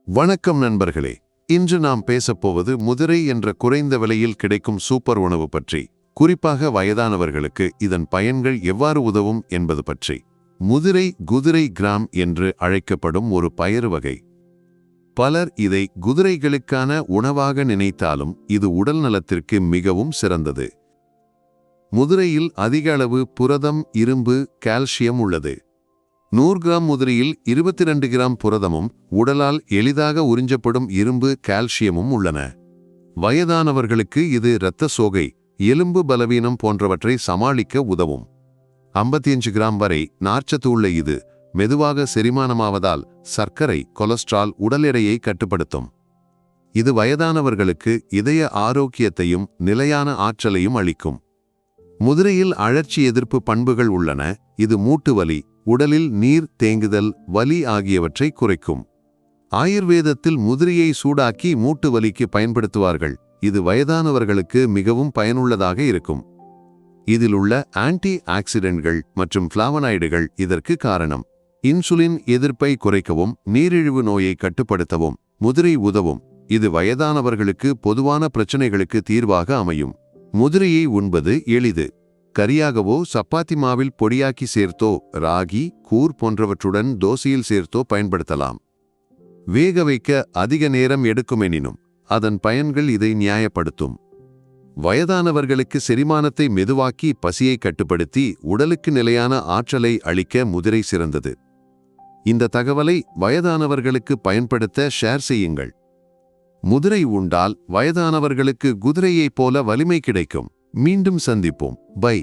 வணக்கம் நண்பர்களே. இன்று நாம் பேசப்போவது முதிரை என்ற குறைந்த விலையில் கிடைக்கும் சூப்பர் உணவு பற்றி. குறிப்பாக வயதானவர்களுக்கு இதன் பயன்கள் எவ்வாறு உதவும் என்பது பற்றி. முதிரை குதிரை கிராம் என்று அழைக்கப்படும் ஒரு பயறு வகை. பலர் இதை குதிரைகளுக்கான உணவாக நினைத்தாலும் இது உடல் நலத்திற்கு மிகவும் சிறந்தது. முதிரையில் அதிக அளவு புரதம், இரும்பு, கால்சியம் உள்ளது. 100 கிராம் முதிரையில் 22 கிராம் புரதமும் உடலால் எளிதாக உறிஞ்சப்படும் இரும்பு, கால்சியமும் உள்ளன. வயதானவர்களுக்கு இது இரத்த சோகை, எலும்பு பலவீனம் போன்றவற்றை சமாளிக்க உதவும். 55 கிராம் வரை நார்ச்சத்து உள்ள இது மெதுவாக செரிமானமாவதால் சர்க்கரை, கொலஸ்ட்ரால், உடல் எடையை கட்டுப்படுத்தும். இது வயதானவர்களுக்கு இதய ஆரோக்கியத்தையும் நிலையான ஆற்றலையும் அளிக்கும். முதிரையில் அழற்சி எதிர்ப்பு பண்புகள் உள்ளன. இது மூட்டு வலி, உடலில் நீர் தேங்குதல், வலி ஆகியவற்றை குறைக்கும். ஆயுர்வேதத்தில் முதிரையை சூடாக்கி மூட்டு வலிக்கு பயன்படுத்துவார்கள். இது வயதானவர்களுக்கு மிகவும் பயனுள்ளதாக இருக்கும். இதில் உள்ள ஆன்டி ஆக்சிடென்ட்கள் மற்றும் ஃப்ளாவனாய்டுகள் இதற்கு காரணம். இன்சுலின் எதிர்ப்பை குறைக்கவும் நீரிழிவு நோயை கட்டுப்படுத்தவும் முதிரை உதவும். இது வயதானவர்களுக்கு பொதுவான பிரச்சனைகளுக்கு தீர்வாக அமையும். முதிரையை உண்பது எளிது. கரியாகவோ சப்பாத்தி மாவில் பொடியாக்கி சேர்த்தோ, ராகி, கூர் போன்றவற்றுடன் தோசையில் சேர்த்தோ பயன்படுத்தலாம். வேக வைக்க அதிக நேரம் எடுக்குமெனினும் அதன் பயன்கள் இதை நியாயப்படுத்தும். வயதானவர்களுக்கு செரிமானத்தை மெதுவாக்கி பசியை கட்டுப்படுத்தி உடலுக்கு நிலையான ஆற்றலை அளிக்க முதிரை சிறந்தது. இந்த தகவலை வயதானவர்களுக்கு பயன்படுத்த ஷேர் செய்யுங்கள். முதிரை உண்டால் வயதானவர்களுக்கு குதிரையைப் போல வலிமை கிடைக்கும். மீண்டும் சந்திப்போம். பை.